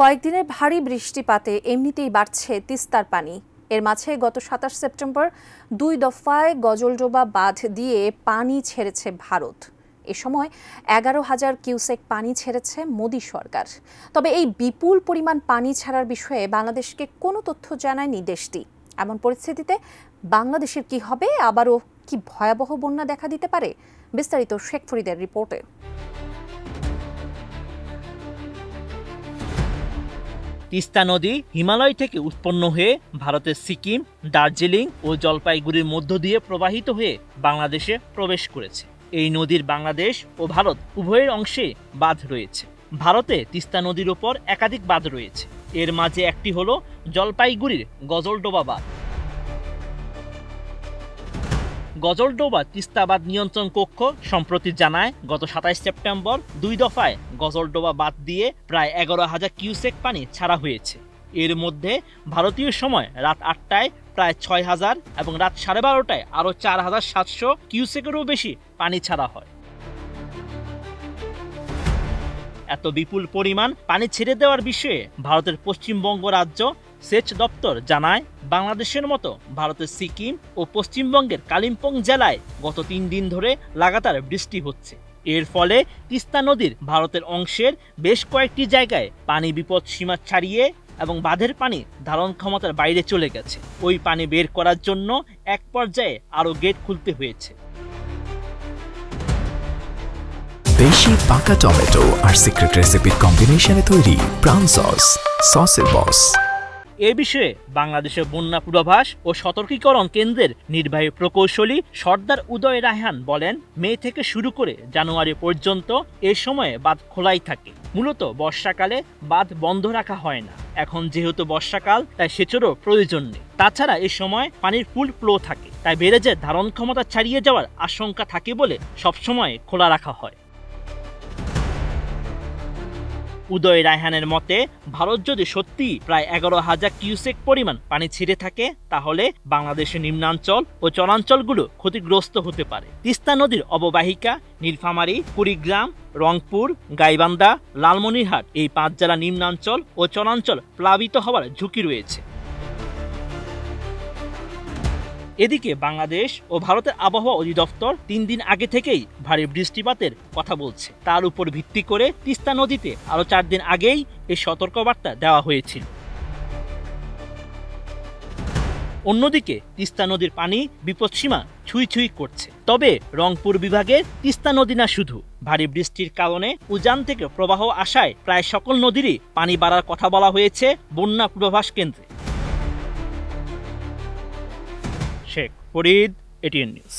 কয়েকদিনের ভারী বৃষ্টিপাতে এমনিতেই বাড়ছে তিস্তার পানি। এর মাঝে গত ২৭ সেপ্টেম্বর ২ দফায় গজলডোবা বাঁধ দিয়ে পানি ছেড়েছে ভারত। এ সময় ১১,০০০ কিউসেক পানি ছেড়েছে মোদি সরকার। তবে এই বিপুল পরিমাণ পানি ছাড়ার বিষয়ে বাংলাদেশকে কোনো তথ্য জানায়নি দেশটি। এমন পরিস্থিতিতে বাংলাদেশের কি হবে, আবারও কি ভয়াবহ বন্যা দেখা দিতে পারে? বিস্তারিত শেখ ফরিদের রিপোর্টে। তিস্তা নদী হিমালয় থেকে উৎপন্ন হয়ে ভারতের সিকিম, দার্জিলিং ও জলপাইগুড়ির মধ্য দিয়ে প্রবাহিত হয়ে বাংলাদেশে প্রবেশ করেছে। এই নদীর বাংলাদেশ ও ভারত উভয়ের অংশে বাঁধ রয়েছে। ভারতে তিস্তা নদীর ওপর একাধিক বাঁধ রয়েছে। এর মাঝে একটি হলো জলপাইগুড়ির গজলডোবা বাঁধ। গজলডোবা তিস্তা বাঁধ নিয়ন্ত্রণ কক্ষ সম্প্রতি জানায়, গত ২৭ সেপ্টেম্বর ২ দফায় গজলডোবা বাঁধ দিয়ে প্রায় ১১,০০০ কিউসেক পানি ছাড়া হয়েছে। এর মধ্যে ভারতীয় সময় রাত ৮টায় প্রায় ৬,০০০ এবং রাত ১২:৩০টায় আরও ৪,৭০০ কিউসেকেরও বেশি পানি ছাড়া হয়। এত বিপুল পরিমাণ পানি ছেড়ে দেওয়ার বিষয়ে ভারতের পশ্চিমবঙ্গ রাজ্য সেচ দপ্তর জানায়, বাংলাদেশের মতো ভারতের সিকিম ও পশ্চিমবঙ্গের কালিম্পং জেলায় গত ৩ দিন ধরে লাগাতার বৃষ্টি হচ্ছে। এর ফলে তিস্তা নদীর ভারতের অংশের বেশ কয়েকটি জায়গায় পানি বিপদ সীমা ছাড়িয়ে এবং বাঁধের পানি ধারণ ক্ষমতার বাইরে চলে গেছে। ওই পানি বের করার জন্য এক পর্যায়ে আরও গেট খুলতে হয়েছে। দেশি পাকা টমেটো আর সিক্রেট রেসিপির কম্বিনেশনে তৈরি প্রাণ সস, সসের বস। এ বিষয়ে বাংলাদেশের বন্যা পূর্বাভাস ও সতর্কীকরণ কেন্দ্রের নির্বাহী প্রকৌশলী সর্দার উদয় রায়হান বলেন, মে থেকে শুরু করে জানুয়ারি পর্যন্ত এ সময়ে বাঁধ খোলাই থাকে। মূলত বর্ষাকালে বাঁধ বন্ধ রাখা হয় না। এখন যেহেতু বর্ষাকাল, তাই সেচেরও প্রয়োজন নেই। তাছাড়া এ সময় পানির ফুল ফ্লো থাকে, তাই বেড়ে যে ধারণ ক্ষমতা ছাড়িয়ে যাওয়ার আশঙ্কা থাকে বলে সবসময় খোলা রাখা হয়। উদয় রায়হানের মতে, ভারত যদি সত্যি প্রায় ১১,০০০ কিউসেক পরিমাণ পানি ছেড়ে থাকে, তাহলে বাংলাদেশের নিম্নাঞ্চল ও চরাঞ্চলগুলো ক্ষতিগ্রস্ত হতে পারে। তিস্তা নদীর অববাহিকা নীলফামারী, কুড়িগ্রাম, রংপুর, গাইবান্ধা, লালমনিরহাট এই ৫ জেলা নিম্নাঞ্চল ও চরাঞ্চল প্লাবিত হওয়ার ঝুঁকি রয়েছে। এদিকে বাংলাদেশ ও ভারতের আবহাওয়া অধিদপ্তর ৩ দিন আগে থেকেই ভারী বৃষ্টিপাতের কথা বলছে। তার উপর ভিত্তি করে তিস্তা নদীতে আরও ৪ দিন আগেই এই সতর্কবার্তা দেওয়া হয়েছিল। অন্যদিকে তিস্তা নদীর পানি বিপদসীমা ছুঁই ছুঁই করছে। তবে রংপুর বিভাগের তিস্তা নদী না শুধু, ভারী বৃষ্টির কারণে উজান থেকে প্রবাহ আসায় প্রায় সকল নদীরই পানি বাড়ার কথা বলা হয়েছে বন্যা পূর্বাভাস কেন্দ্রে। Sheikh Farid, ATN news.